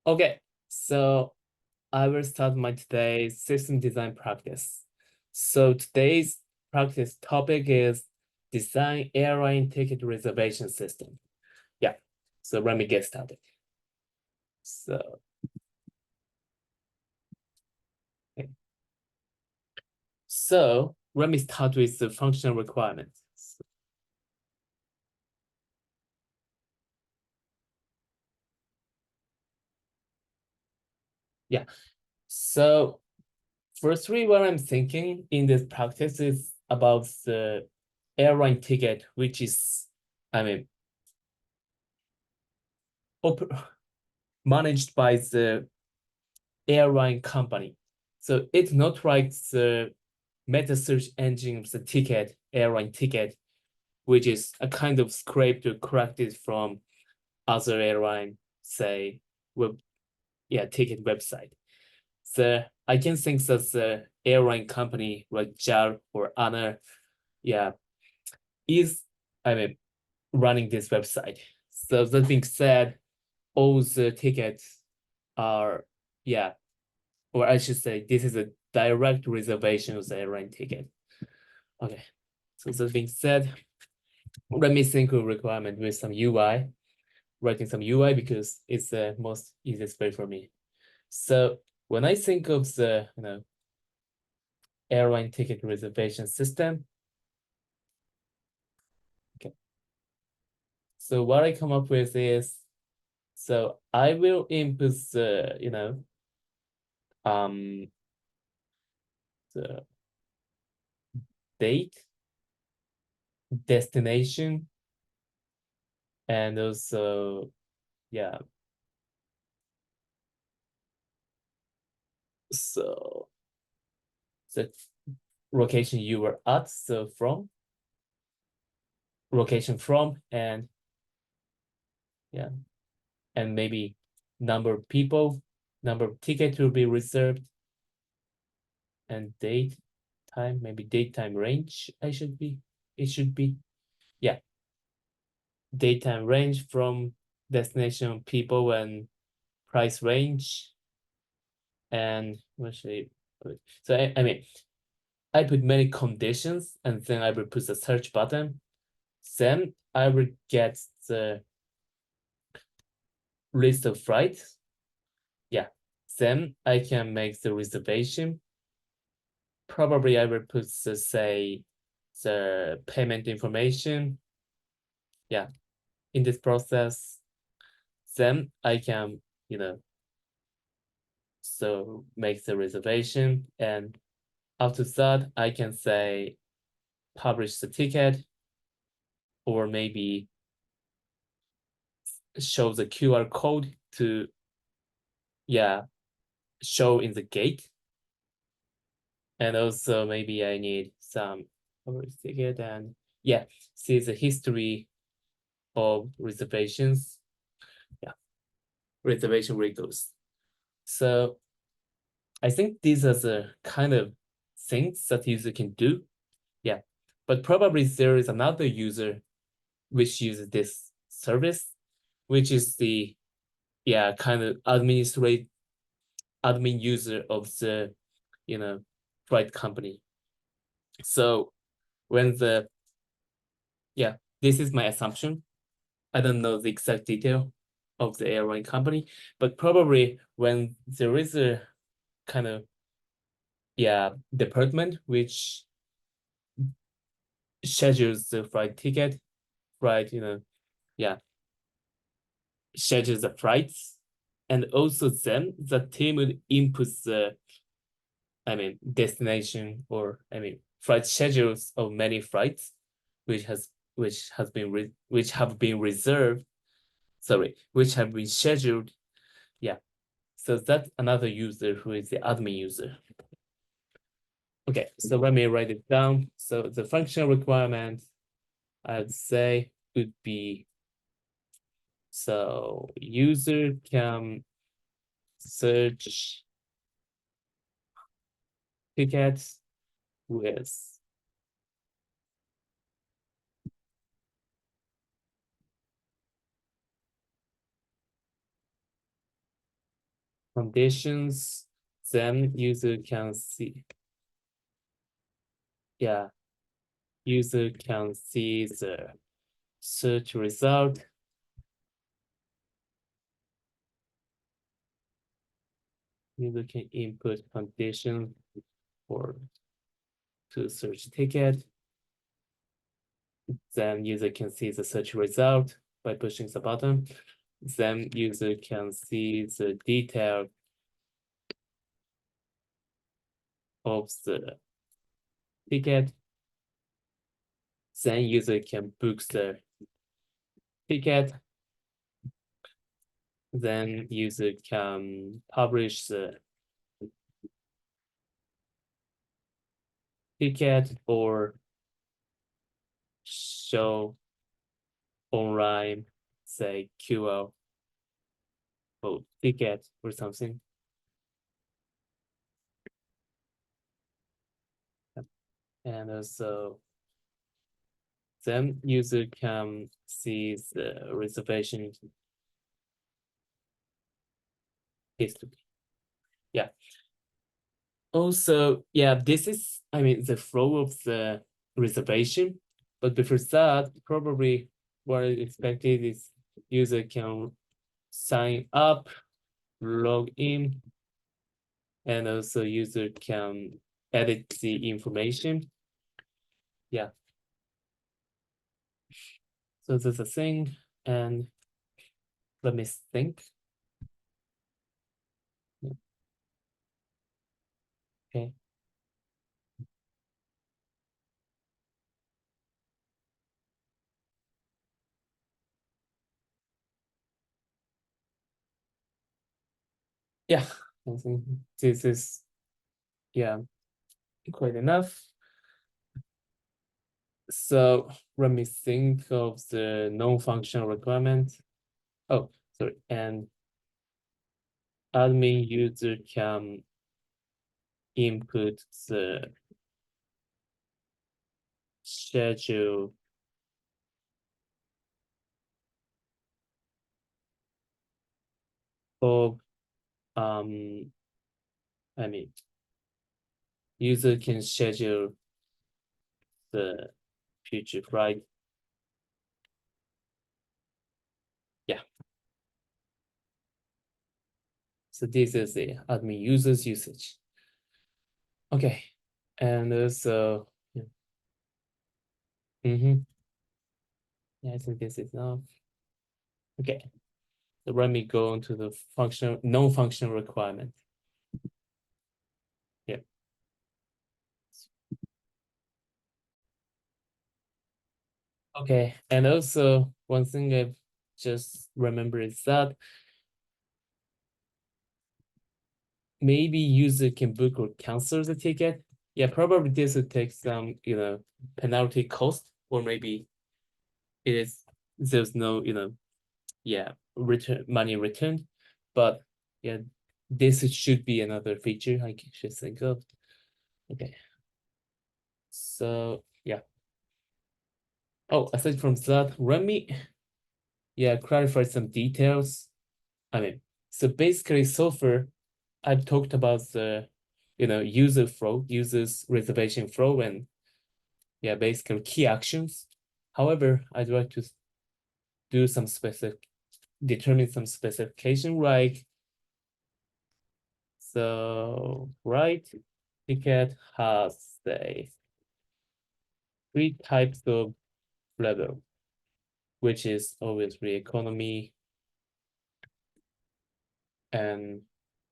Okay, so I will start my today's system design practice. So today's practice topic is design airline ticket reservation system. Yeah, so let me get started. So, okay. So let me start with the functional requirements. Yeah, so firstly, what I'm thinking in this practice is about the airline ticket, which is, I mean, managed by the airline company. So it's not like the meta search engine of the ticket, airline ticket, which is a kind of scraped or corrected from other airline, say, web, ticket website. So I can think that the airline company like JAL or ANA, is, I mean, running this website. So that being said, all the tickets are, yeah, or I should say, this is a direct reservation of the airline ticket. Okay, so that being said, let me think of requirement with some UI, writing some UI because it's the most easiest way for me. So when I think of the airline ticket reservation system, okay, so what I come up with is, so I will input the um the date, destination, and also, yeah, so the location you were at, so from, location from, and yeah, and maybe number of people, number of tickets will be reserved, and date, time, maybe date time range, it should be, yeah, date time range from destination people and price range, and what should I put? So I mean, I put many conditions and then I will put the search button. Then I will get the list of flights. Yeah. Then I can make the reservation. Probably I will put the, say, the payment information. Yeah. In this process, then I can, so make the reservation. And after that, I can say publish the ticket, or maybe show the QR code to, yeah, show in the gate. And also maybe I need some ticket and, yeah, see the history of reservations. Yeah, reservation records. So I think these are the kind of things that user can do. Yeah, but probably there is another user which uses this service, which is the, yeah, kind of admin user of the, flight company. So when the, yeah, this is my assumption. I don't know the exact detail of the airline company, but probably when there is a kind of, yeah, department which schedules the flight ticket, flight, yeah, schedules the flights, and also then the team would input the, I mean, destination, or I mean, flight schedules of many flights, which have been reserved, sorry, which have been scheduled. Yeah. So that's another user who is the admin user. Okay, so let me write it down. So the functional requirement, I'd say, would be, so user can search tickets with, conditions, then user can see. Yeah, user can see the search result. User can input condition for to search ticket. Then user can see the search result by pushing the button. Then user can see the detail of the ticket. Then user can book the ticket. Then user can publish the ticket or show online, say QR code ticket or something. And also, then user can see the reservation history. Yeah. Also, yeah, this is, I mean, the flow of the reservation. But before that, probably what is expected is user can sign up, log in, and also user can edit the information. Yeah. So that's a thing. And let me think. Okay. Yeah, I think this is, yeah, quite enough. So let me think of the non-functional requirement. Oh, sorry. And admin user can input the schedule of, I mean, user can schedule the future flight. Yeah. So this is the admin users usage. Okay. And also, yeah. Yeah, I think this is enough. Okay. So let me go into the functional, non-functional requirement. Yeah. Okay. And also one thing I've just remembered is that maybe user can book or cancel the ticket. Yeah, probably this would take some, penalty cost, or maybe it is there's no, yeah, return money returned. But yeah, this should be another feature I should think of. Okay. So yeah. Oh, aside from that, let me clarify some details. I mean, so basically so far I've talked about the user flow, users reservation flow, and basically key actions. However, I'd like to do some determine some specification, like, so right ticket has, say, 3 types of level, which is obviously economy and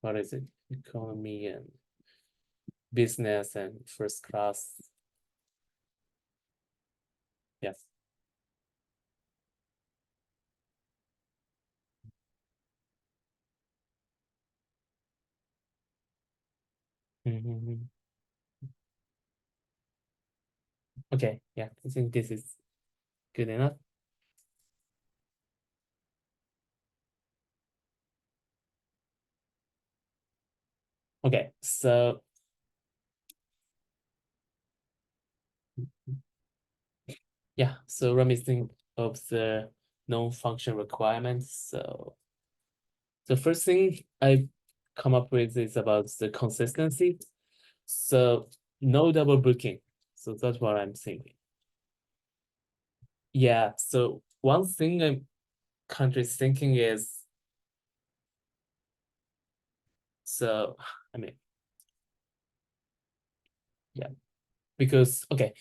what is it? Economy and business and first class. Yes. Okay, yeah, I think this is good enough. Okay, so yeah, so let me think of the non-function requirements. So the first thing I come up with is about the consistency. So no double booking. So that's what I'm thinking. Yeah. So one thing I'm currently thinking is, so I mean, yeah, because okay,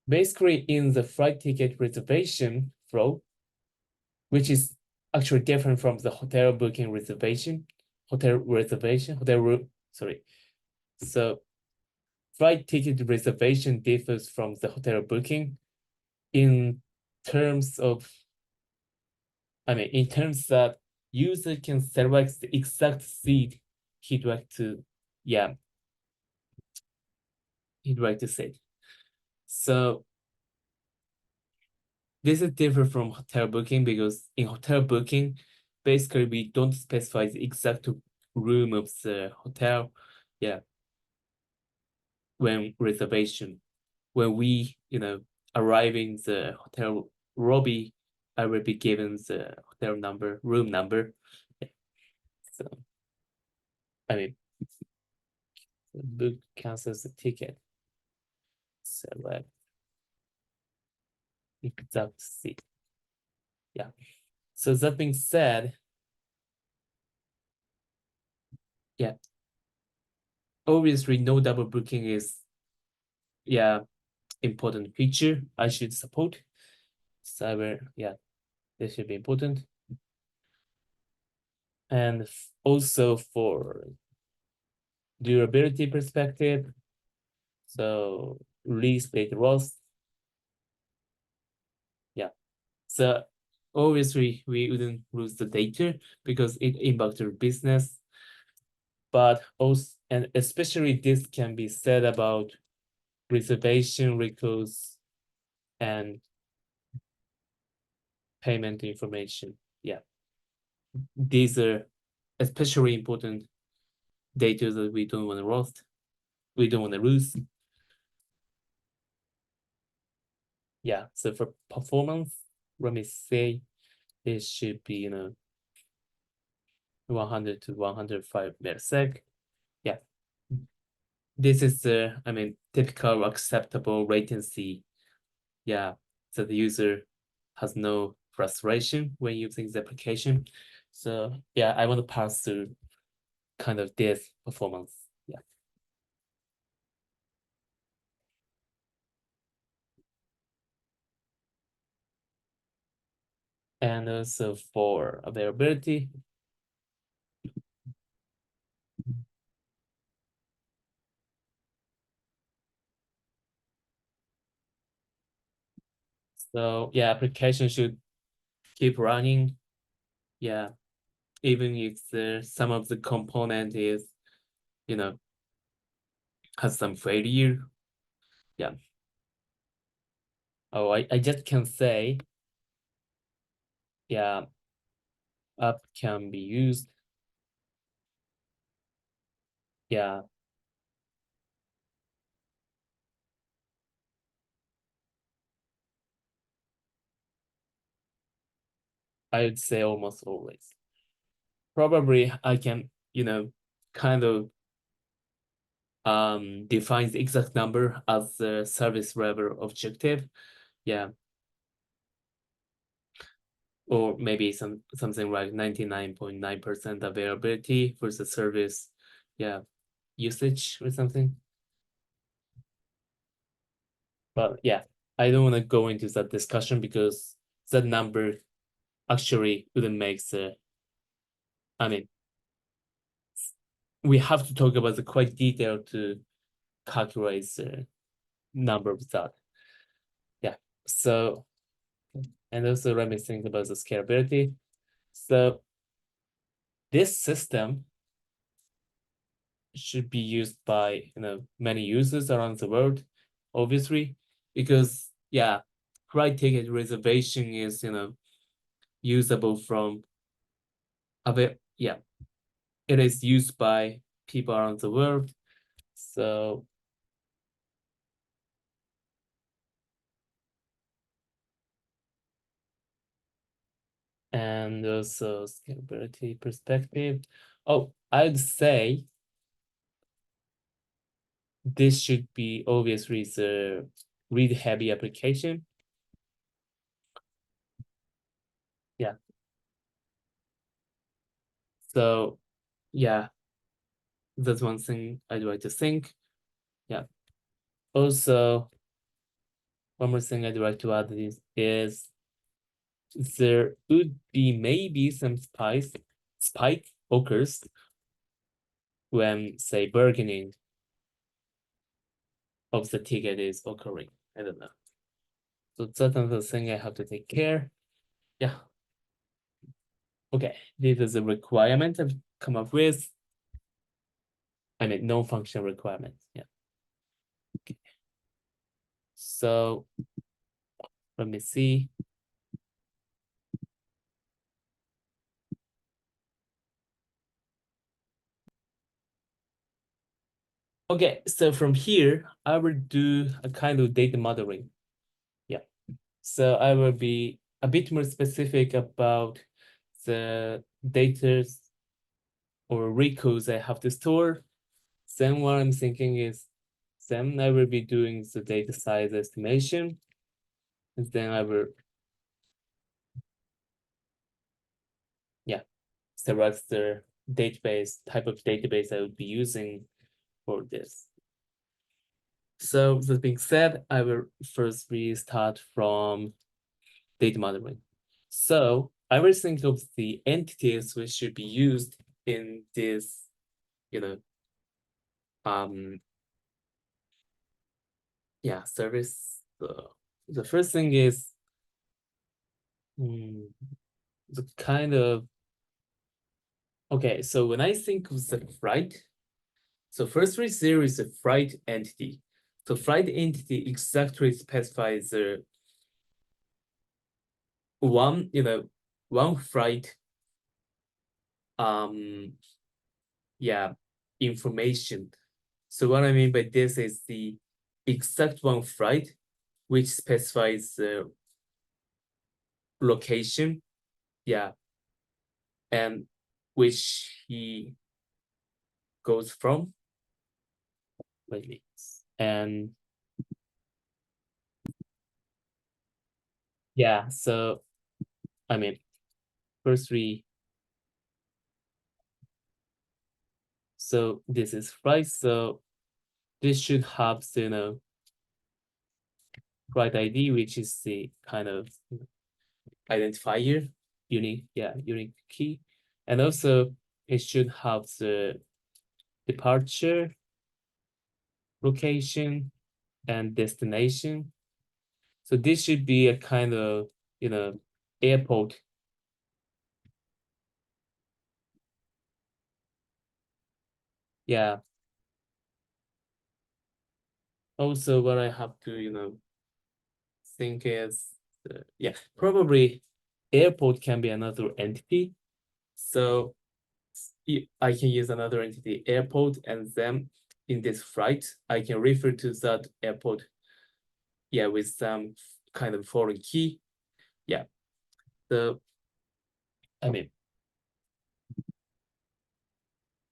basically in the flight ticket reservation flow, which is actually different from the hotel booking reservation, hotel room, sorry. So flight ticket reservation differs from the hotel booking in terms of, I mean, in terms that user can select the exact seat he'd like to, yeah, he'd like to sit. So this is different from hotel booking because in hotel booking, basically we don't specify the exact room of the hotel. Yeah. When reservation, when we, arrive in the hotel lobby, I will be given the hotel number, room number. Yeah. So, I mean, book cancels the ticket. Select exact seat. Yeah. So that being said, yeah, obviously no double booking is, yeah, important feature I should support. Cyber, yeah, this should be important. And also for durability perspective, so release rate loss. Yeah. So obviously we wouldn't lose the data because it impacts our business. But also, and especially this can be said about reservation records and payment information. Yeah. These are especially important data that we don't want to lost. We don't want to lose. Yeah. So for performance, let me say it should be, 100 to 105 millisecond. Yeah. This is the, I mean, typical acceptable latency. Yeah. So the user has no frustration when using the application. So yeah, I want to pass through kind of this performance. Yeah. And also for availability. So yeah, application should keep running. Yeah. Even if some of the component is, you know, has some failure. Yeah. Oh, I just can say, yeah, app can be used. Yeah. I would say almost always. Probably I can, kind of define the exact number as the service level objective. Yeah. Or maybe something like 99.9% availability for the service, yeah, usage or something. But yeah, I don't want to go into that discussion because that number actually wouldn't make the, I mean, we have to talk about the quite detail to calculate the number of that. Yeah. So, and also let me think about the scalability. So this system should be used by, many users around the world, obviously, because yeah, flight ticket reservation is, usable from yeah, it is used by people around the world. So And also scalability perspective. Oh, I'd say this should be obviously the read-heavy application. Yeah. So yeah, that's one thing I'd like to think. Yeah. Also, one more thing I'd like to add is there would be maybe some spike occurs when, say, bargaining of the ticket is occurring. I don't know. So that's another thing I have to take care. Yeah. Okay, this is a requirement I've come up with. I mean, non-functional requirement. Yeah. Okay. So let me see. Okay, so from here, I will do a kind of data modeling. Yeah. So I will be a bit more specific about the data or records I have to store. Then what I'm thinking is, then I will be doing the data size estimation. And then I will, yeah, select the database, type of database I would be using for this. So that being said, I will first restart from data modeling. So I will think of the entities which should be used in this, you know, yeah, service. The first thing is the kind of, okay, so when I think of the flight, so firstly, there is a flight entity. So flight entity exactly specifies the one, one flight, yeah, information. So what I mean by this is the exact one flight, which specifies the location, yeah, and which he goes from, maybe. And yeah, so I mean, firstly, so this is flight, so this should have, flight ID, which is the kind of identifier, unique key. And also it should have the departure, location, and destination. So this should be a kind of, airport. Yeah. Also, what I have to, think is, yeah, probably airport can be another entity. So I can use another entity, airport, and then in this flight, I can refer to that airport, yeah, with some kind of foreign key. Yeah. The I mean,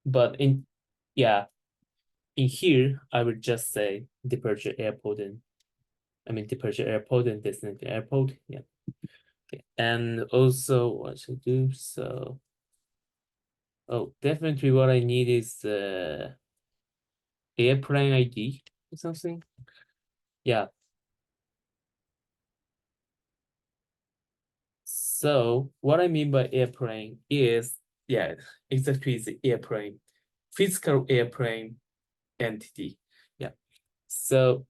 but yeah, in here, I would just say departure airport and departure airport and destination airport. Yeah. Okay. And also what should I do? So oh, definitely what I need is airplane ID or something. Yeah. So what I mean by airplane is, yeah, exactly the airplane, physical airplane entity. Yeah. So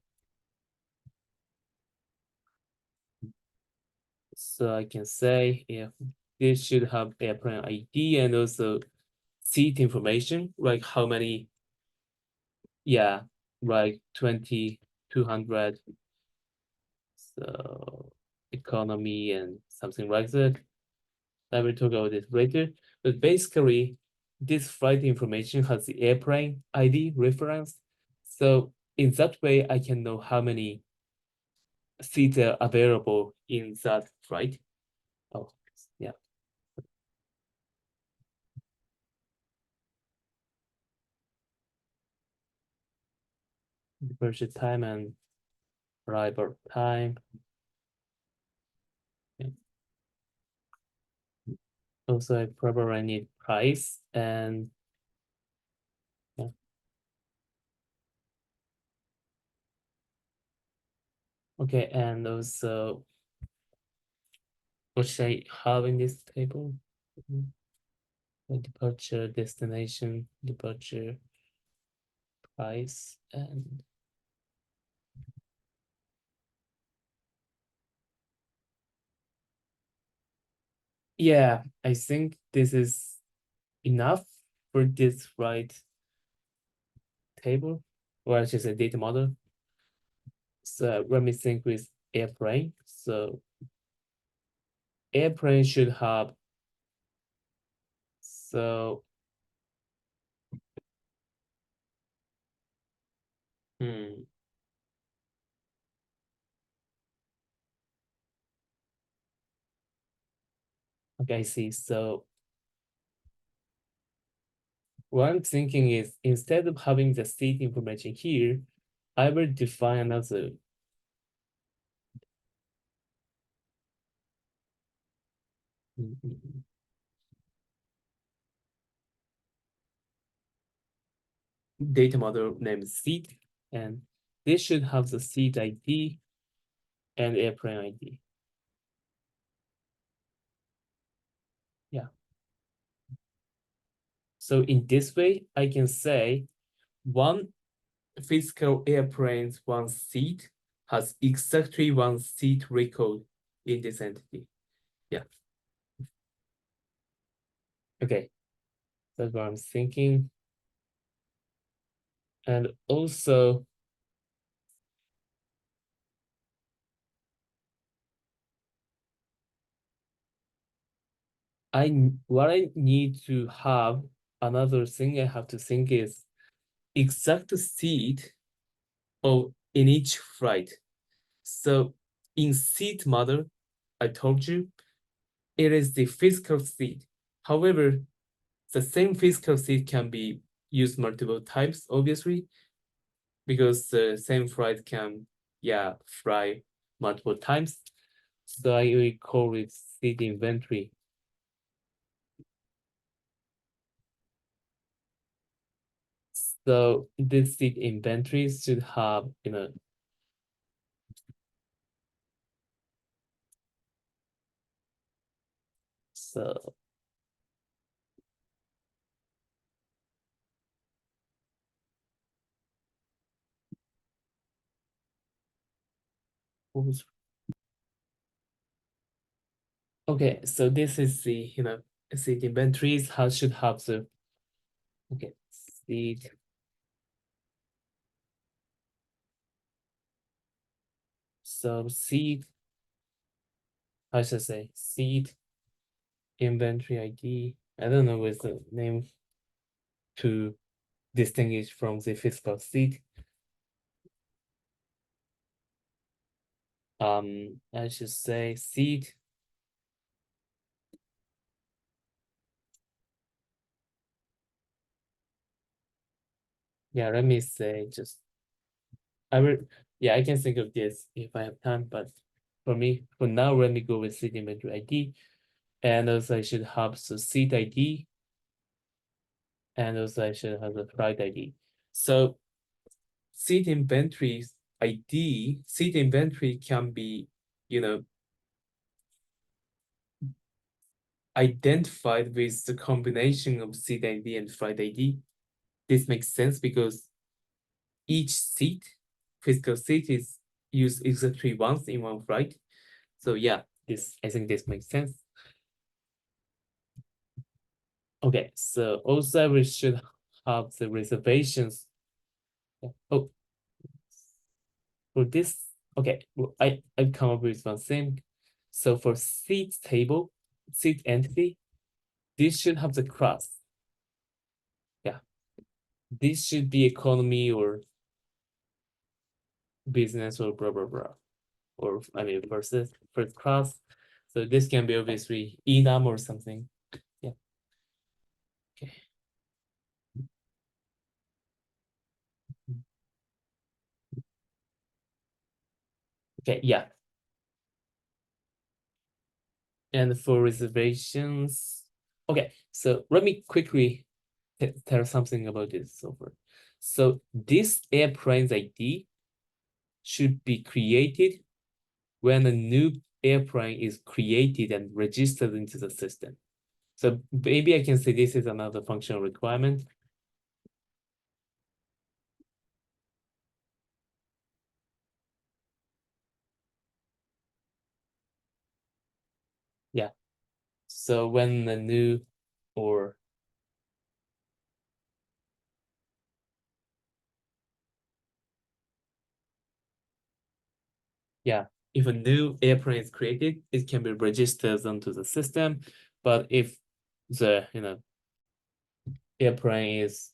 I can say, yeah, this should have airplane ID and also seat information, like how many, yeah, like 200. So economy and something like that. I will talk about it later. But basically, this flight information has the airplane ID reference. So in that way, I can know how many seats are available in that flight. Oh, yeah. purchase time and arrival time. Yeah. Also, I probably need price and yeah. Okay, and also what should I have in this table? Departure, destination, departure, price, and yeah, I think this is enough for this right table, or I should say data model. So let me think with airplane. So airplane should have, so hmm, okay, I see. So what I'm thinking is instead of having the seat information here, I will define another data model named seat, and this should have the seat ID and airplane ID. Yeah. So in this way, I can say one physical airplane's one seat has exactly one seat record in this entity. Yeah. Okay. That's what I'm thinking. And also, what I need to have, another thing I have to think is exact seat of in each flight. So in seat model, I told you, it is the physical seat. However, the same physical seat can be used multiple times, obviously, because the same flight can, yeah, fly multiple times. So I will call it seat inventory. So this seat inventory should have, so okay, so this is the, seat inventories, how should have the, okay, seat, so seat, how should I say, seat inventory ID. I don't know what's the name to distinguish from the physical seat. I should say seat. Yeah, let me say just I will. Yeah, I can think of this if I have time, but for me, for now, let me go with seat inventory ID, and also I should have the seat ID, and also I should have the flight ID. So seat inventory ID, seat inventory can be, you know, identified with the combination of seat ID and flight ID. This makes sense because each seat, physical seat, is used exactly once in one flight. So yeah, I think this makes sense. Okay, so also we should have the reservations. Oh, for this, okay, well, I come up with one thing. So for seat table, seat entity, this should have the class. Yeah, this should be economy or business or blah blah blah, or I mean first class. So this can be obviously enum or something. Yeah. Okay. Okay, yeah. And for reservations, okay, so let me quickly tell something about this software. So this airplane's ID should be created when a new airplane is created and registered into the system. So maybe I can say this is another functional requirement. Yeah. So when a new or yeah, if a new airplane is created, it can be registered onto the system. But if the airplane is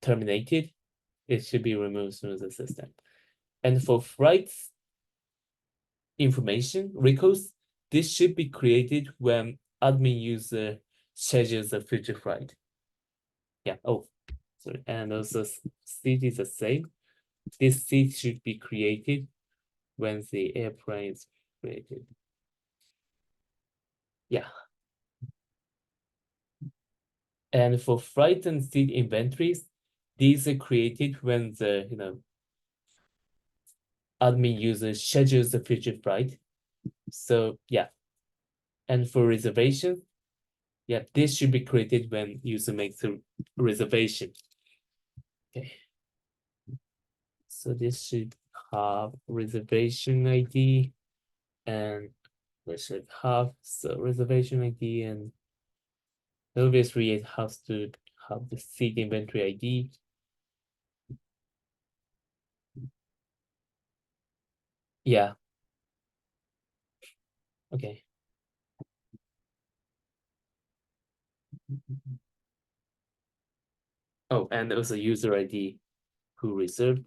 terminated, it should be removed from the system. And for flight information records, this should be created when admin user schedules a future flight. Yeah. Oh, sorry. And also seat is the same. This seat should be created when the airplane is created. Yeah. And for flight and seat inventories, these are created when the admin user schedules the future flight. So yeah. And for reservation, yeah, this should be created when user makes a reservation. Okay. So this should have reservation ID and we should have so reservation ID and obviously it has to have the seat inventory ID. Yeah. Okay. Oh, and also user ID who reserved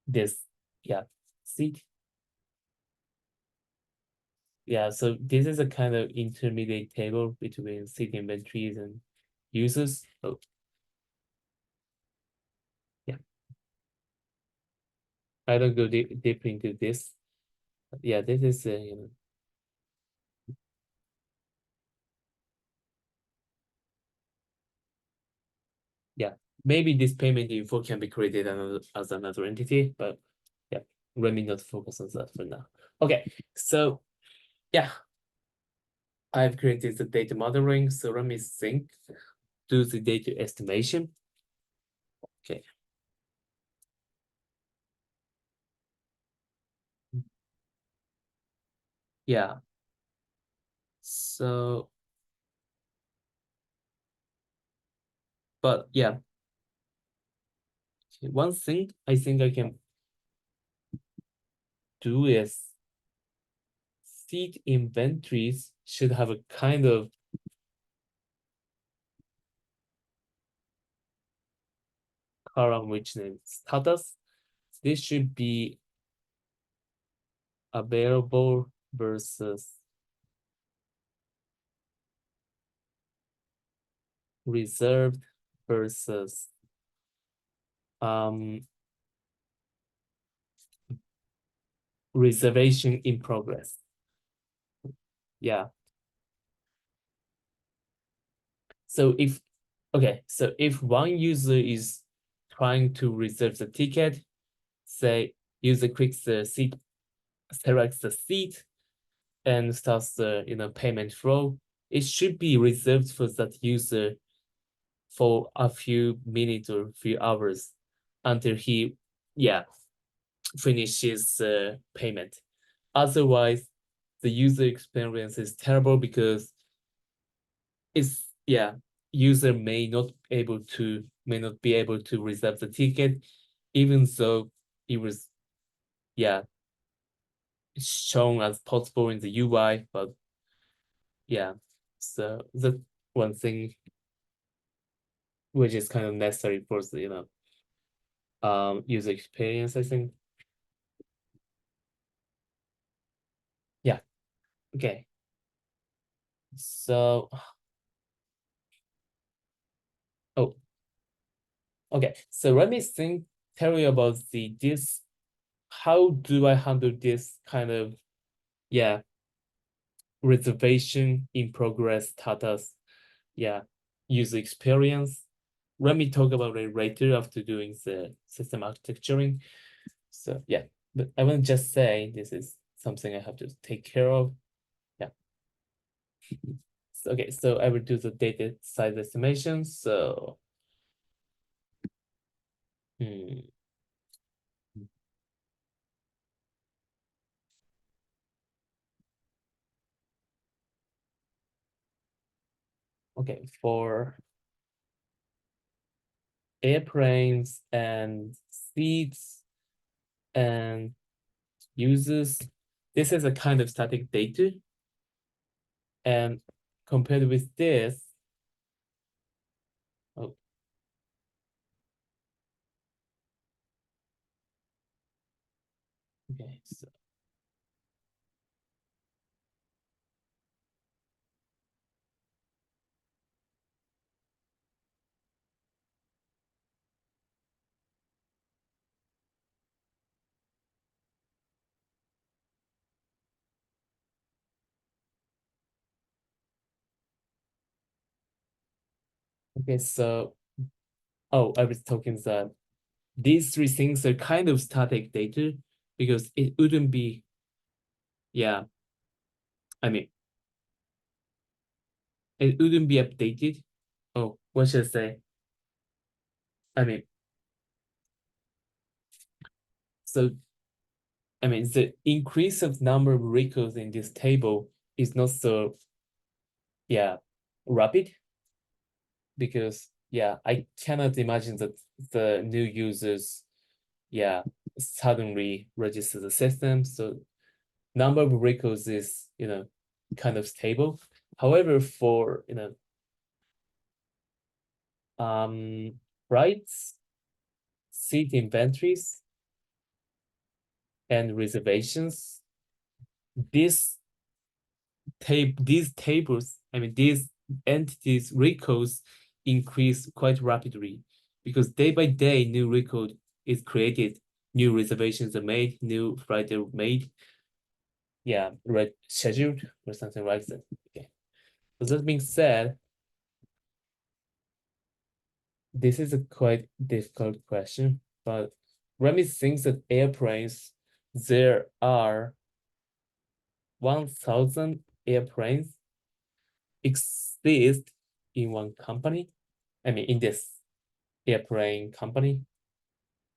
this, yeah, seat. Yeah, so this is a kind of intermediate table between seat inventories and users. Oh, yeah. I don't go deep into this. Yeah, this is yeah, maybe this payment info can be created as another entity, but yeah, let me not focus on that for now. Okay, so yeah, I've created the data modeling. So let me think, do the data estimation. Okay. Yeah. So, but yeah, one thing I think I can do is seed inventories should have a kind of column which named status. This should be available versus reserved versus um reservation in progress. Yeah. So if one user is trying to reserve the ticket, say user clicks the seat, selects the seat, and starts the payment flow, it should be reserved for that user for a few minutes or few hours until he finishes payment. Otherwise, the user experience is terrible because it's user may not be able to reserve the ticket, even though it was yeah shown as possible in the UI, but yeah, so the one thing which is kind of necessary for the user experience, I think. Yeah, okay. So oh okay, so let me tell you about this how do I handle this kind of, yeah, reservation in progress status, yeah, user experience. Let me talk about it later after doing the system architecturing. So yeah, but I want to just say this is something I have to take care of. Yeah. So, okay, so I will do the data size estimation. So okay, for airplanes and seats and users, this is a kind of static data. And compared with this, oh, okay, so oh, I was talking that these three things are kind of static data because it wouldn't be, yeah, I mean, it wouldn't be updated. Oh, what should I say? I mean, so I mean, the increase of number of records in this table is not so, yeah, rapid because, yeah, I cannot imagine that the new users, yeah, suddenly register the system. So number of records is, kind of stable. However, for, um, rights, seat inventories, and reservations, this these tables, I mean, these entities records increase quite rapidly because day by day, new record is created, new reservations are made, new flights are made. Yeah, right, scheduled or something like that. Okay. So that being said, this is a quite difficult question, but Remy thinks that airplanes, there are 1,000 airplanes exist in one company. I mean, in this airplane company.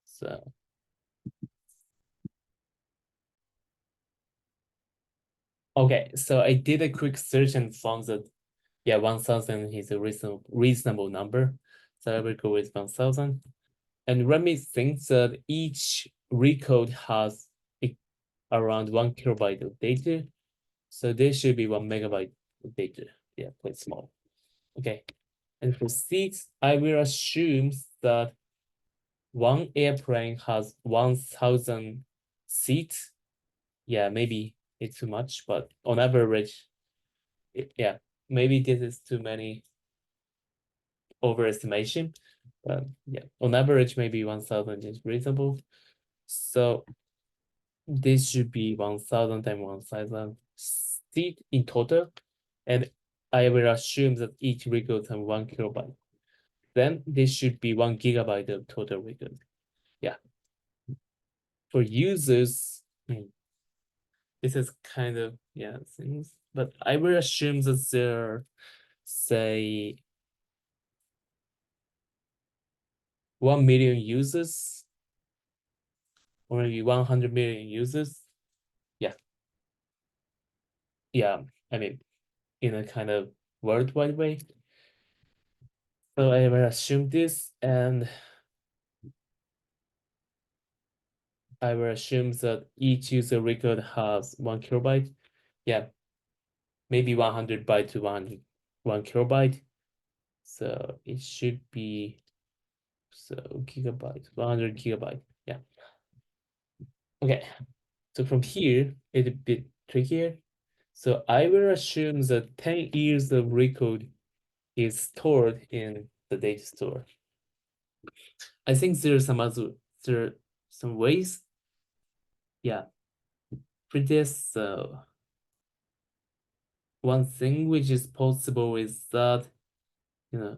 So, okay, so I did a quick search and found that, yeah, 1,000 is a reasonable number. So I will go with 1,000. And Remy thinks that each record has around 1 kilobyte of data. So there should be 1 megabyte of data. Yeah, quite small. Okay. And for seats, I will assume that one airplane has 1,000 seats. Yeah, maybe it's too much, but on average, yeah, maybe this is too many overestimation. But yeah, on average, maybe 1,000 is reasonable. So this should be 1,000 and 1,000 seat in total. And I will assume that each record has 1 kilobyte. Then this should be 1 gigabyte of total record. Yeah. For users, this is kind of, yeah, things, but I will assume that there are, say, 1 million users or maybe 100 million users. Yeah. Yeah. I mean, in a kind of worldwide way. So I will assume this, and I will assume that each user record has 1 kilobyte. Yeah. Maybe 100 byte to 1 kilobyte. So it should be, so gigabyte, 100 gigabyte. Yeah. Okay. So from here, it's a bit trickier. So I will assume that 10 years of record is stored in the data store. I think there are some ways. yeah, for this, one thing which is possible is that, you know,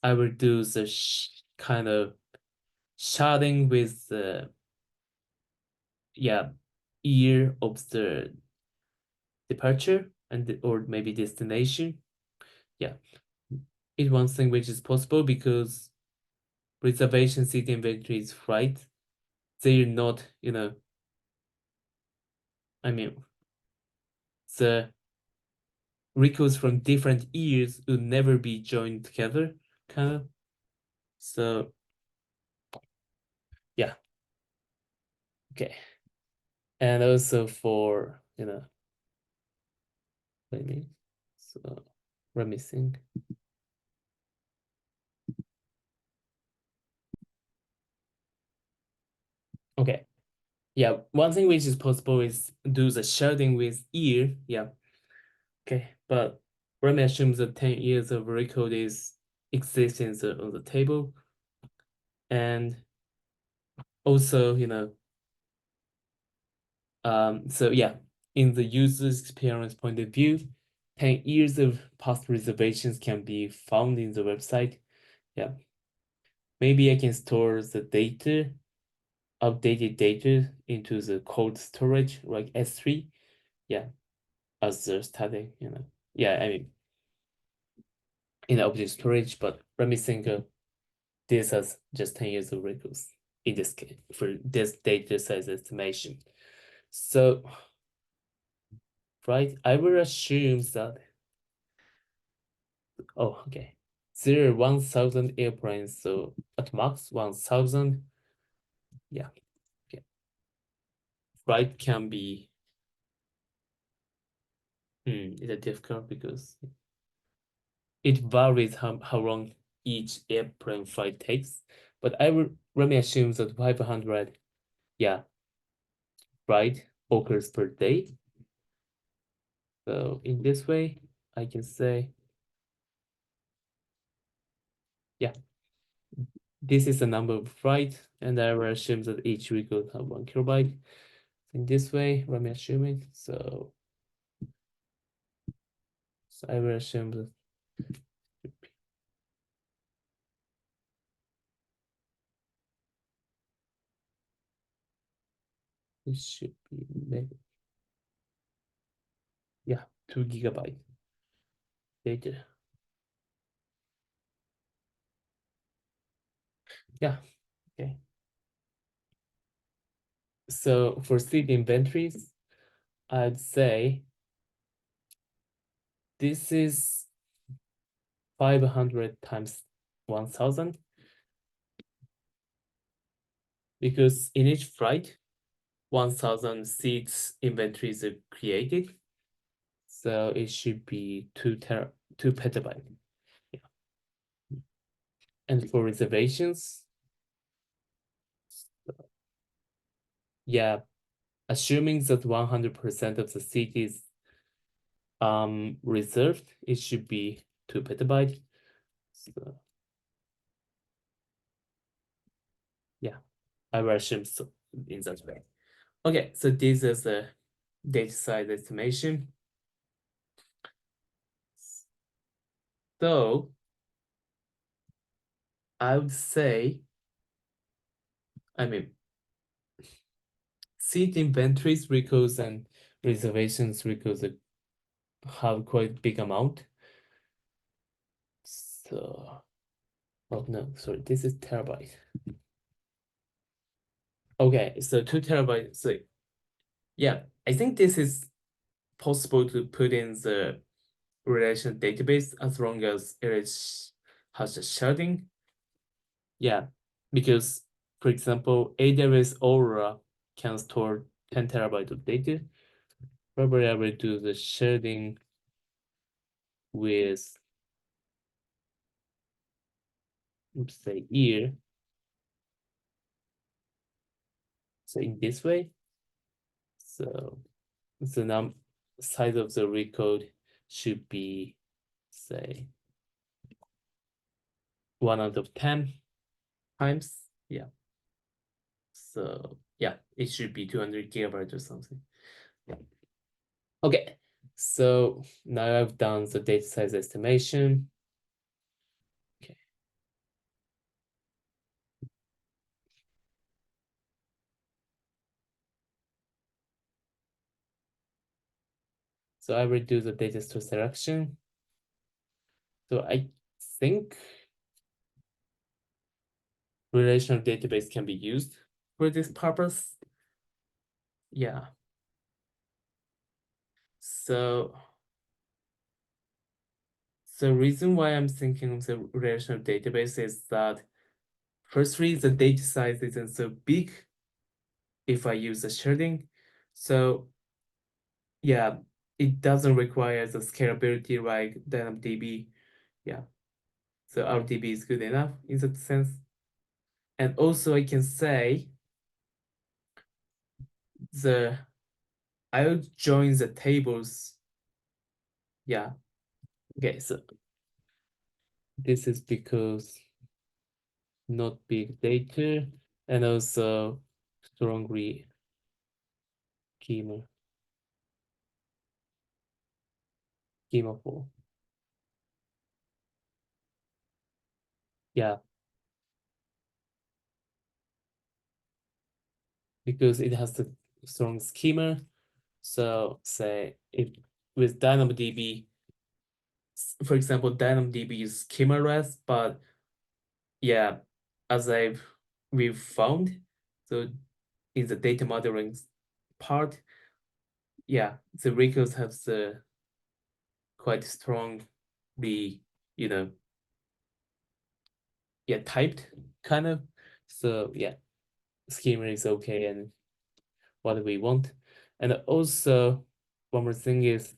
I will do the kind of sharding with the, yeah, year of the departure and or maybe destination. Yeah, it's one thing which is possible because reservation seat inventory is right. They're not, I mean, the records from different years would never be joined together, kind of. So, yeah, okay. And also for, let me, so let me think. Okay. Yeah, one thing which is possible is do the sharding with year. Yeah. Okay. But let me assume that 10 years of record is existing on the table. And also, so yeah, in the user's experience point of view, 10 years of past reservations can be found in the website. Yeah. Maybe I can store the data, updated data into the cold storage like S3. Yeah, as the starting, Yeah, I mean, in object storage, but let me think this as just 10 years of records in this case for this data size estimation. So, right, I will assume that, oh, okay. There are 1,000 airplanes, so at max 1,000. Yeah, okay. Flight can be, it's difficult because it varies how long each airplane flight takes. But I will let me assume that 500, yeah, flight occurs per day. So in this way, I can say, yeah, this is the number of flight, and I will assume that each record have 1 kilobyte. In this way, let me assume it. So I will assume that it should be maybe, yeah, 2 GB data. Yeah, okay. So for seed inventories, I'd say this is 500 times 1,000 because in each flight, 1,000 seeds inventories are created. So it should be 2 petabyte. Yeah. And for reservations, yeah, assuming that 100% of the seat is reserved, it should be 2 petabyte. So yeah, I will assume so in that way. Okay, so this is the data size estimation. So I would say, I mean, seat inventories records and reservations records have quite big amount. So, oh no, sorry, this is terabyte. Okay, so 2 terabytes. So yeah, I think this is possible to put in the relation database as long as has a sharding. Yeah, because for example, AWS Aurora can store 10 terabytes of data. Probably I will do the sharding with, let's say, year. So in this way, so the size of the record should be, say, 1 out of 10 times. Yeah. So Yeah, it should be 200 gigabytes or something. Yeah. Okay, so now I've done the data size estimation. Okay. So I will do the data store selection. So I think relational database can be used for this purpose. Yeah. So the reason why I'm thinking of the relational database is that firstly, the data size isn't so big if I use the sharding. So yeah, it doesn't require the scalability like DynamoDB. Yeah. So RDB is good enough in that sense. And also I can say the I'll join the tables. Yeah. Okay, so this is because not big data and also strongly schemable. Yeah, because it has the strong schema. So say if with DynamoDB, for example, DynamoDB is schemaless, but yeah, as we've found, so in the data modeling part, yeah, the records have the quite strongly, you know, yeah, typed kind of. So yeah, schema is okay and what we want. And also one more thing is,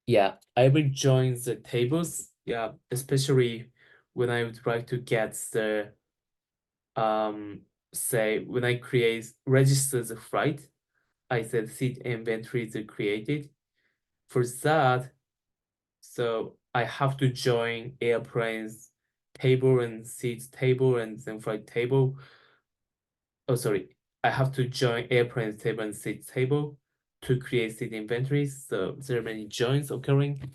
yeah, I will join the tables. Yeah, especially when I would try to get the say when I create register the flight, I said seat inventory is created. For that, so I have to join airplanes table and seats table and then flight table. Oh, sorry. I have to join airplanes table and seats table to create seat inventories. So there are many joins occurring.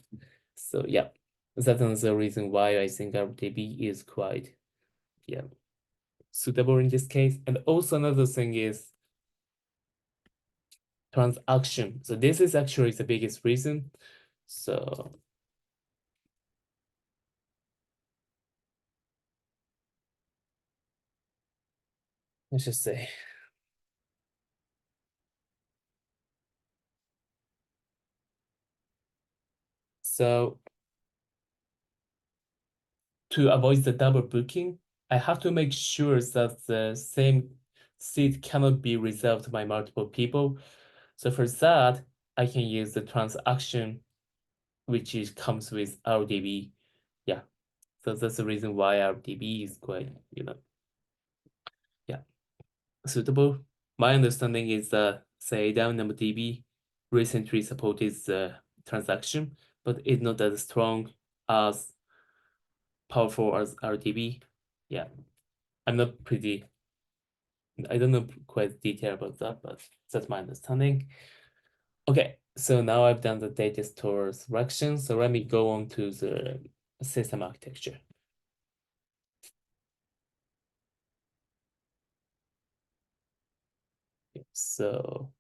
So yeah, that's another reason why I think RDB is quite, yeah, suitable in this case. And also another thing is transaction. So this is actually the biggest reason. So let's just say, so to avoid the double booking, I have to make sure that the same seat cannot be reserved by multiple people. So for that, I can use the transaction, which comes with RDB. Yeah. So that's the reason why RDB is quite, yeah, suitable. My understanding is that, say, DynamoDB recently supported the transaction, but it's not as strong as powerful as RDB. Yeah, I'm not pretty, I don't know quite detail about that, but that's my understanding. Okay, so now I've done the data store selection. So let me go on to the system architecture. Okay, so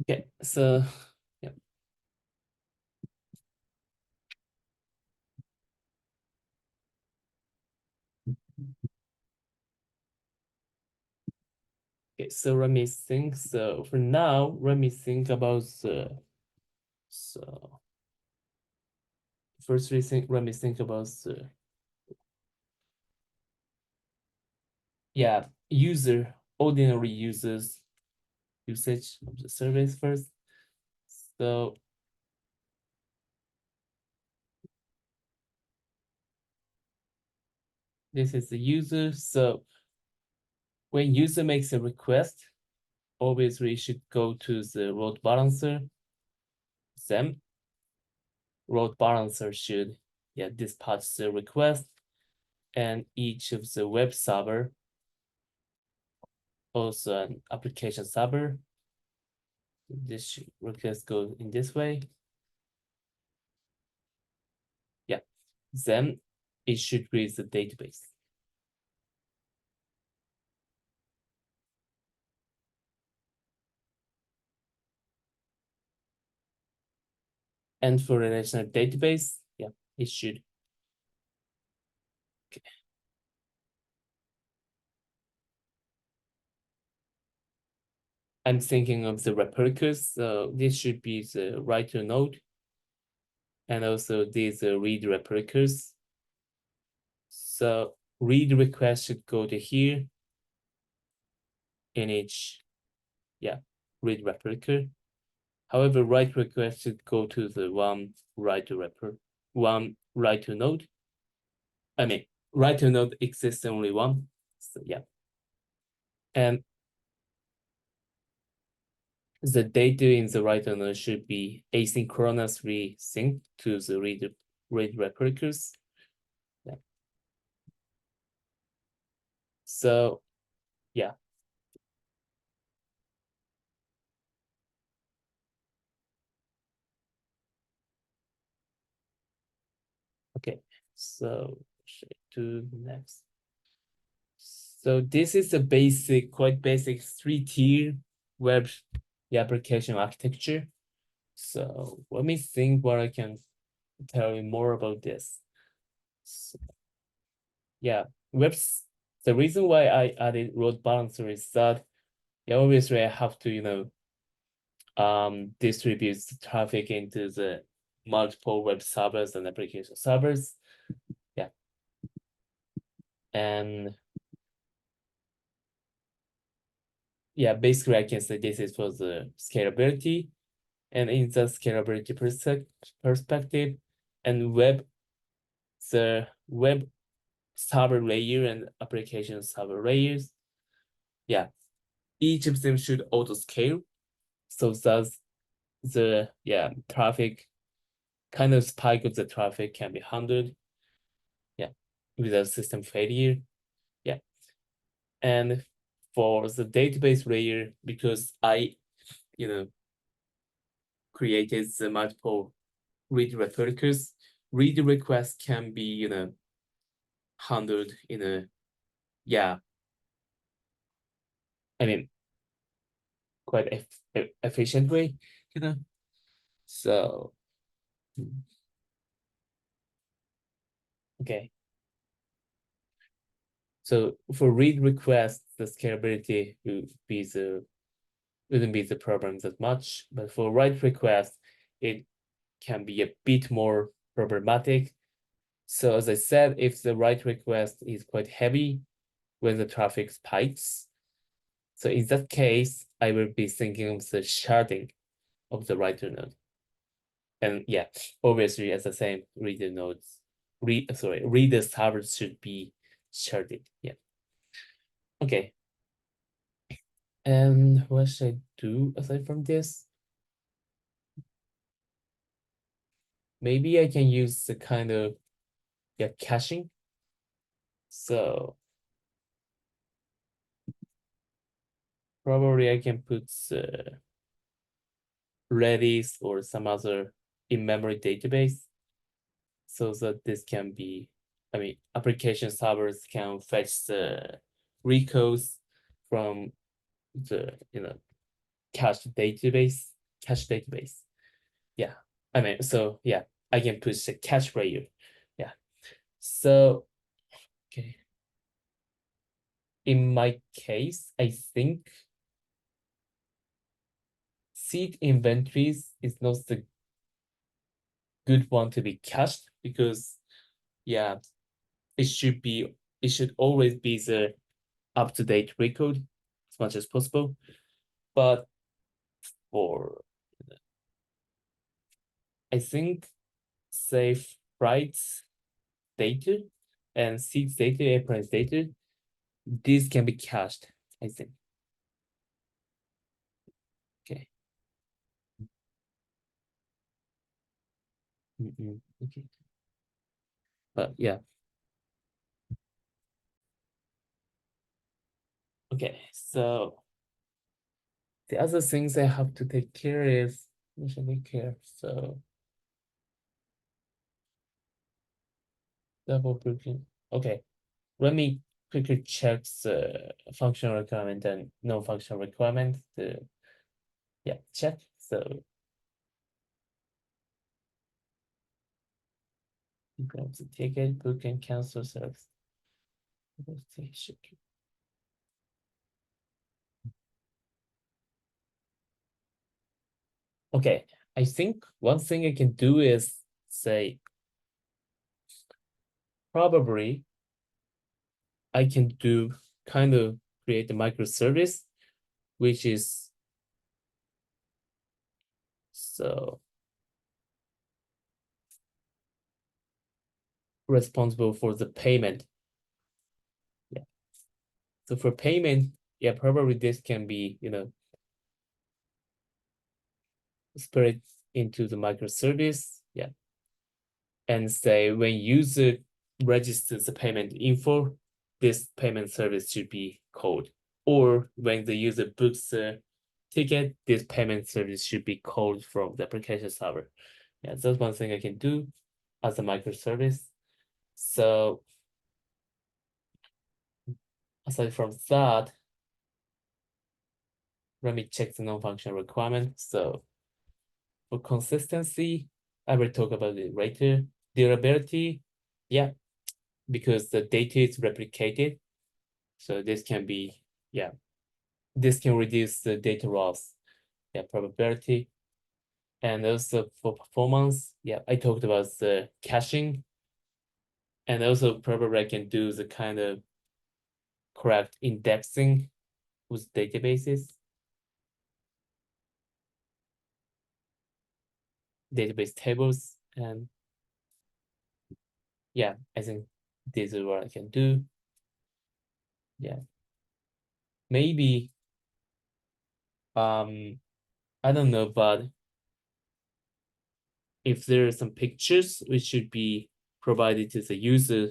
okay, so yeah. Okay, so let me think. So for now, let me think about the so first let me think about the yeah, ordinary users usage of the service first. So this is the user. So when user makes a request, obviously you should go to the load balancer. Then load balancer should dispatch the request, and each of the web server, also an application server. This request goes in this way. Yeah, then it should read the database. And for relational database, it should. Okay. I'm thinking of the replicas. So this should be the writer node. And also these read replicas. So read request should go to here in each, read replica. However, write request should go to the one writer node. I mean, writer node exists only one. So and the data in the writer node should be asynchronously synced to the read replicas. Yeah. So okay. So should I do next? So this is a basic, quite basic 3-tier web application architecture. So let me think what I can tell you more about this. So, webs. The reason why I added load balancer is that obviously I have to distribute the traffic into the multiple web servers and application servers. And basically I can say this is for the scalability. And in the scalability perspective, and the web server layer and application server layers, each of them should auto scale. So that the traffic kind of spike of the traffic can be handled without system failure. And for the database layer, because I created the multiple read replicas, read requests can be handled in a I mean quite efficient way. So okay. So for read requests, the scalability wouldn't be the problem that much, but for write requests, it can be a bit more problematic. So as I said, if the write request is quite heavy when the traffic spikes, so in that case, I will be thinking of the sharding of the writer node. And obviously as the same reader nodes, reader servers should be sharded. Okay. And what should I do aside from this? Maybe I can use the kind of caching. So probably I can put Redis or some other in-memory database so that this can be, application servers can fetch the recos from the cache database. I can push the cache layer. So okay. In my case, I think seed inventories is not the good one to be cached because it should always be the up-to-date record as much as possible. But for I think safe rights data and seeds data, appliance data, these can be cached, I think. Okay. Okay. But yeah. Okay, so the other things I have to take care is usually care. So double booking. Okay, let me quickly check the functional requirement and non-functional requirement. Yeah, check. So grab the ticket, book and cancel service. Okay, I think one thing I can do is say probably I can do kind of create a microservice, which is so responsible for the payment. Yeah. So for payment, yeah, probably this can be, spread into the microservice. Yeah. And say when user registers the payment info, this payment service should be called. Or when the user books the ticket, this payment service should be called from the application server. Yeah, that's one thing I can do as a microservice. So aside from that, let me check the non-functional requirement. So for consistency, I will talk about it later. Durability, yeah, because the data is replicated. So this can be, yeah, this can reduce the data loss, yeah, probability. And also for performance, yeah, I talked about the caching. And also probably I can do the kind of correct indexing with databases, database tables. And yeah, I think this is what I can do. Yeah. Maybe I don't know, but if there are some pictures which should be provided to the user,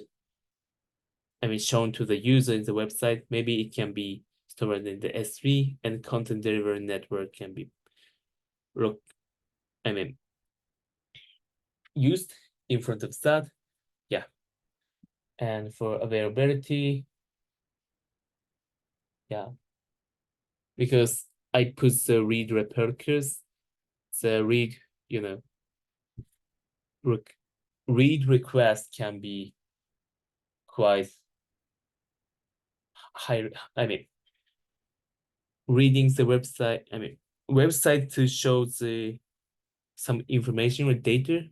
I mean shown to the user in the website, maybe it can be stored in the S3 and content delivery network can be look I mean used in front of that. Yeah. And for availability, yeah, because I put the read replicas, the read, you know, read request can be quite high. I mean, reading the website, website to show the some information or data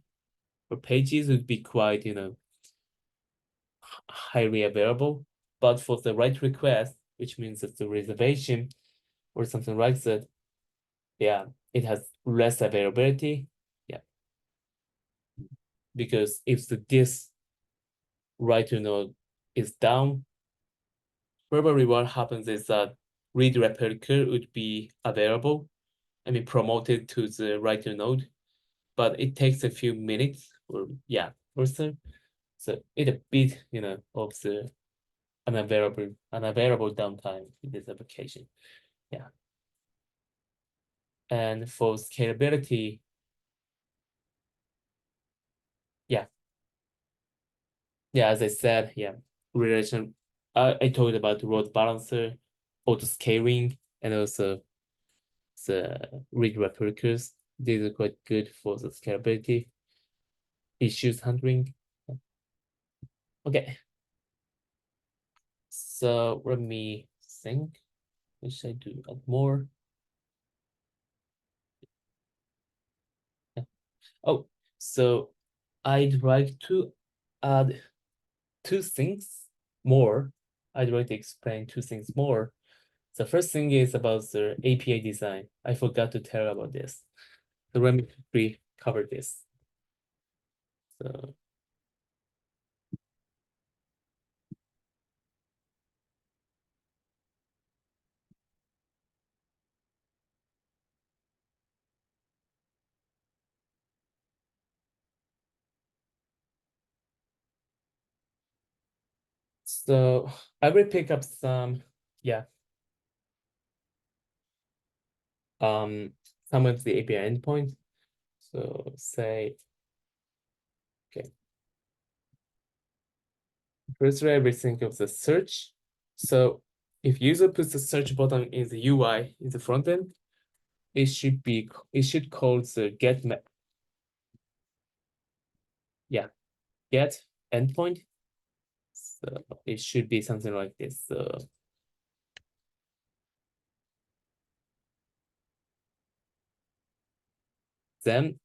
or pages would be quite, highly available. But for the right request, which means that the reservation or something like that, yeah, it has less availability. Yeah. Because if this right to node is down, probably what happens is that read replica would be available, promoted to the right to node, but it takes a few minutes or yeah, or so. So it a bit, of the unavailable downtime in this application. Yeah. And for scalability, yeah. Yeah, as I said, yeah, relation. I talked about the load balancer, auto scaling, and also the read replicas. These are quite good for the scalability issues handling. Okay, so let me think. What should I do? Add more? Yeah. Oh, so I'd like to add two things more. I'd like to explain two things more. The first thing is about the API design. I forgot to tell about this. So let me quickly cover this. So So I will pick up some, yeah, some of the API endpoints. So say, okay, first I will think of the search. So if user puts the search button in the UI in the front end, it should call the get endpoint. So it should be something like this. So then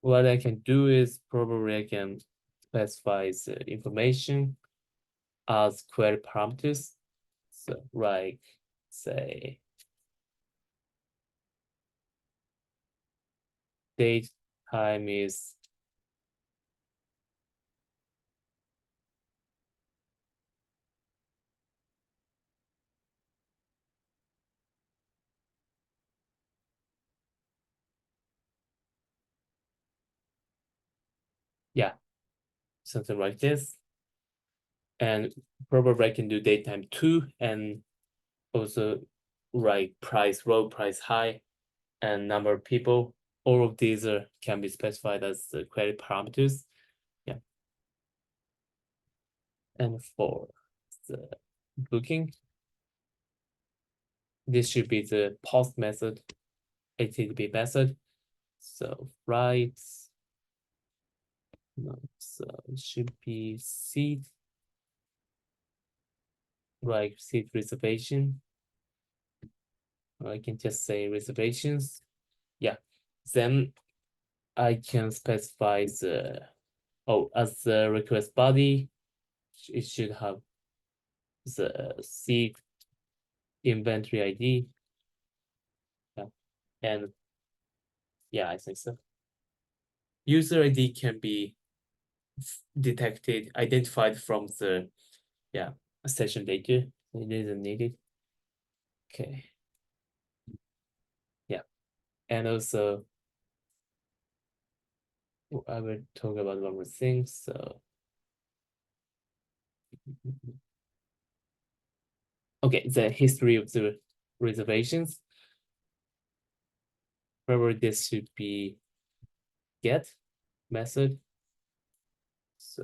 what I can do is probably I can specify the information as query parameters. So like say date time is yeah, something like this. And probably I can do date time 2 and also write price low, price high, and number of people. All of these can be specified as the query parameters. Yeah. And for the booking, this should be the post method, HTTP method. So right, no, so it should be seat, right, seat reservation. Or I can just say reservations. Yeah. Then I can specify the, oh, as the request body, it should have the seat inventory ID. Yeah. And yeah, I think so. User ID can be detected, identified from the, yeah, session data. It isn't needed. Okay. Yeah. And also, I will talk about one more thing. So, okay, the history of the reservations. Remember, this should be get method. So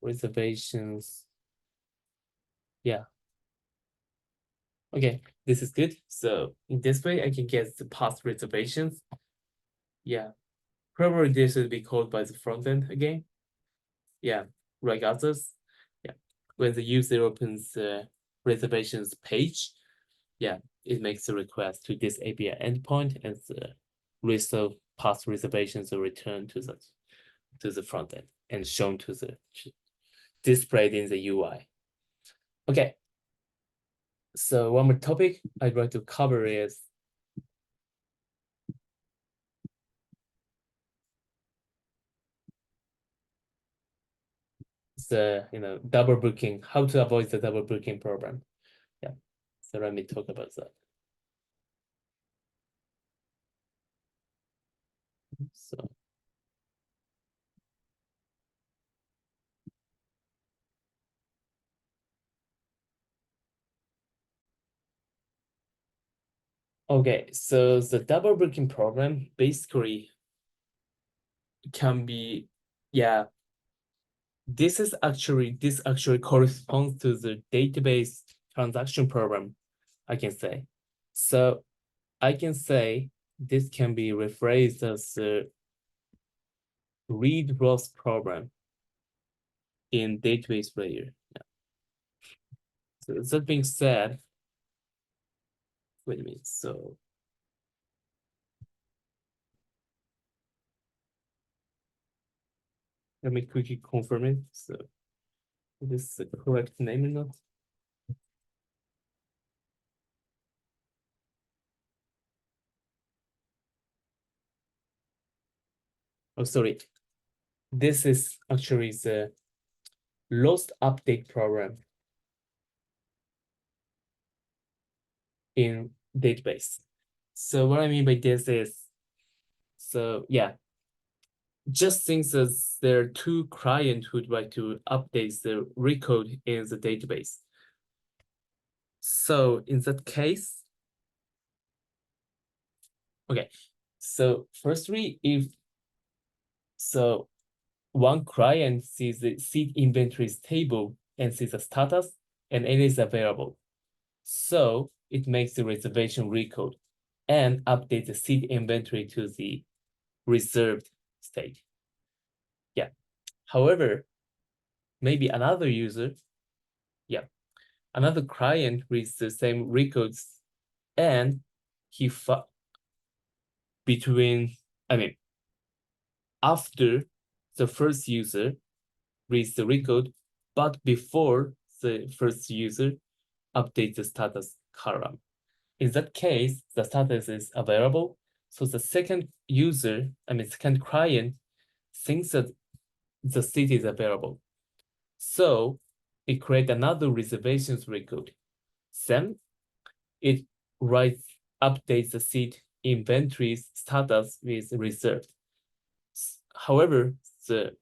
reservations. Yeah. Okay, this is good. So in this way, I can get the past reservations. Yeah. Probably this should be called by the front end again. Yeah, regardless. Yeah. When the user opens the reservations page, yeah, it makes a request to this API endpoint, and the list of past reservations are returned to the front end and shown to the displayed in the UI. Okay. So one more topic I'd like to cover is the double booking, how to avoid the double booking problem. Yeah. So let me talk about that. So okay, so the double booking problem basically can be, yeah, this actually corresponds to the database transaction problem, I can say. So I can say this can be rephrased as a read loss problem in database layer. Yeah. So that being said, wait a minute. So let me quickly confirm it. So this is the correct name or not? Oh, sorry. This is actually the lost update problem in database. So what I mean by this is, so yeah, just thinks that there are two clients who'd like to update the record in the database. So in that case, okay, so firstly, if so one client sees the seed inventories table and sees the status and it is available. So it makes the reservation record and updates the seed inventory to the reserved state. Yeah. However, maybe another user, another client reads the same records and he between, after the first user reads the record, but before the first user updates the status column. In that case, the status is available. So the second user, second client thinks that the seat is available. So it creates another reservations record. Then it updates the seat inventory status with reserved. However, the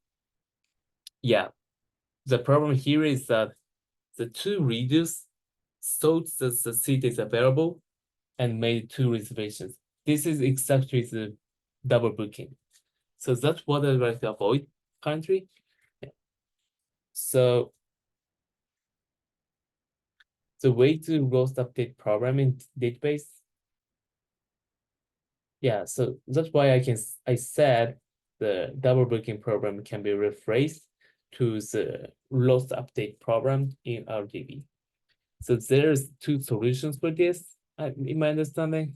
problem here is that the two readers thought that the seat is available and made two reservations. This is exactly the double booking. So that's what I'd like to avoid currently. Yeah. So the way to roast update program in database. Yeah, so that's why I said the double booking program can be rephrased to the roast update program in RDB. So there's two solutions for this, in my understanding.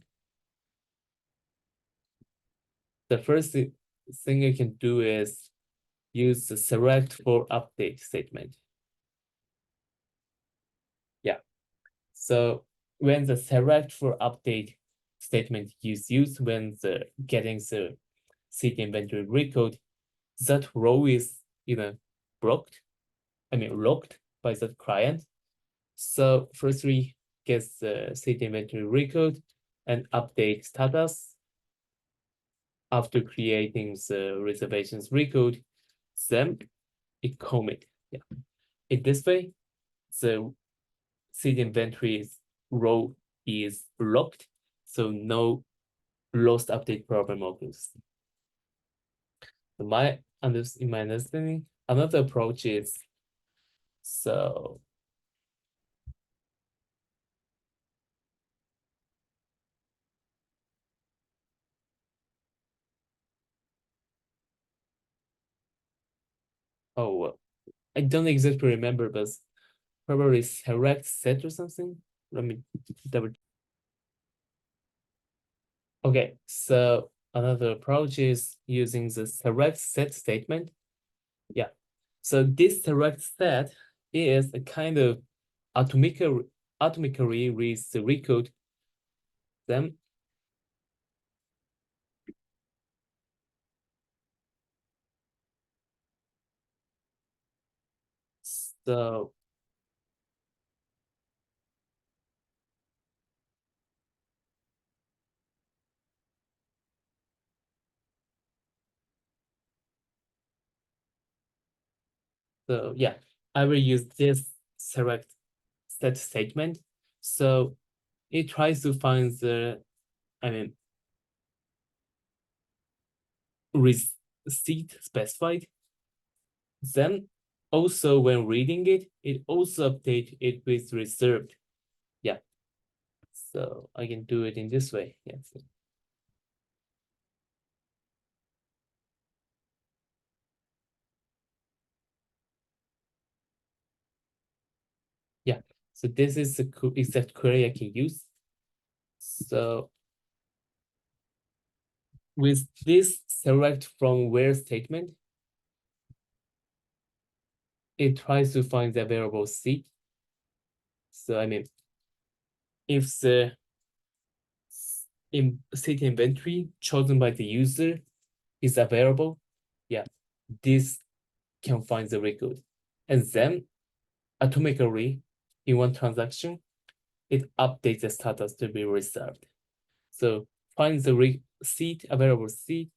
The first thing you can do is use the select for update statement. Yeah. So when the select for update statement is used when the getting the seed inventory record, that row is locked by that client. So firstly gets the seed inventory record and update status after creating the reservations record, then it commit. Yeah. In this way, the seed inventory row is locked, so no lost update problem occurs. In my understanding, another approach is so. Oh, well, I don't exactly remember, but probably select set or something. Let me double. Okay, so another approach is using the select set statement. Yeah, so this select set is a kind of atomically reads the record them. So yeah, I will use this select set statement. So it tries to find the, receipt specified. Then also when reading it, it also update it with reserved. Yeah. So I can do it in this way. Yes. Yeah. So this is the exact query I can use. So with this select from where statement, it tries to find the available seed. So if the seed inventory chosen by the user is available, yeah, this can find the record. And then atomically, in one transaction, it updates the status to be reserved. So find the seed, available seed,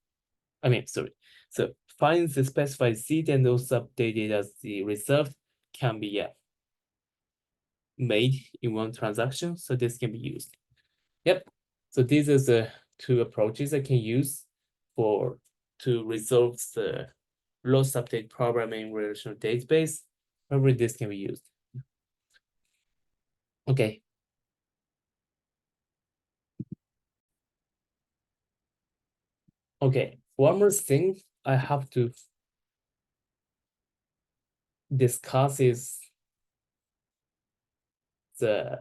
sorry. So find the specified seed and also updated as the reserved can be made in one transaction. So this can be used. Yep. So these are the two approaches I can use to resolve the lost update problem in relational database. Probably this can be used. Okay. Okay. One more thing I have to discuss is the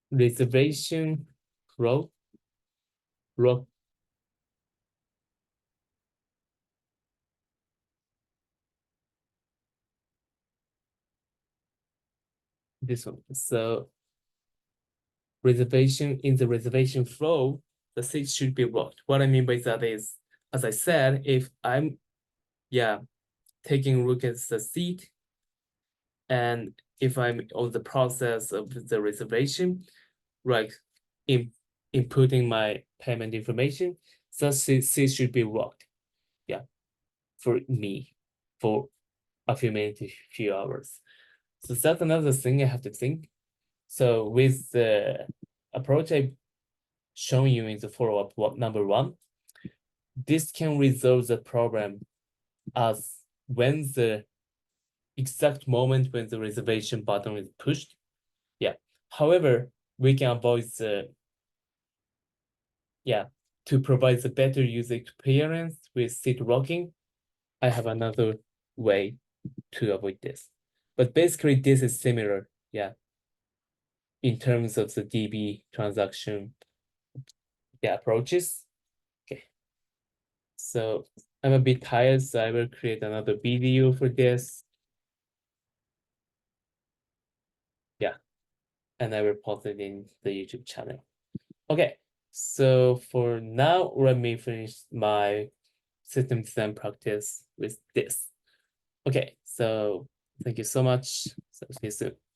reservation row. This one. So reservation in the reservation flow, the seed should be locked. What I mean by that is, as I said, if I'm taking a look at the seed, and if I'm on the process of the reservation, like inputting my payment information, the seed should be locked. Yeah, for me, for a few minutes, few hours. So that's another thing I have to think. So with the approach I shown you in the follow-up number 1, this can resolve the problem as when the exact moment when the reservation button is pushed. Yeah. However, we can avoid to provide the better user experience with seed locking. I have another way to avoid this. But basically, this is similar, in terms of the DB transaction approaches. Okay. So I'm a bit tired, so I will create another video for this. Yeah. And I will post it in the YouTube channel. Okay. So for now, let me finish my system design practice with this. Okay. So thank you so much. So see you soon.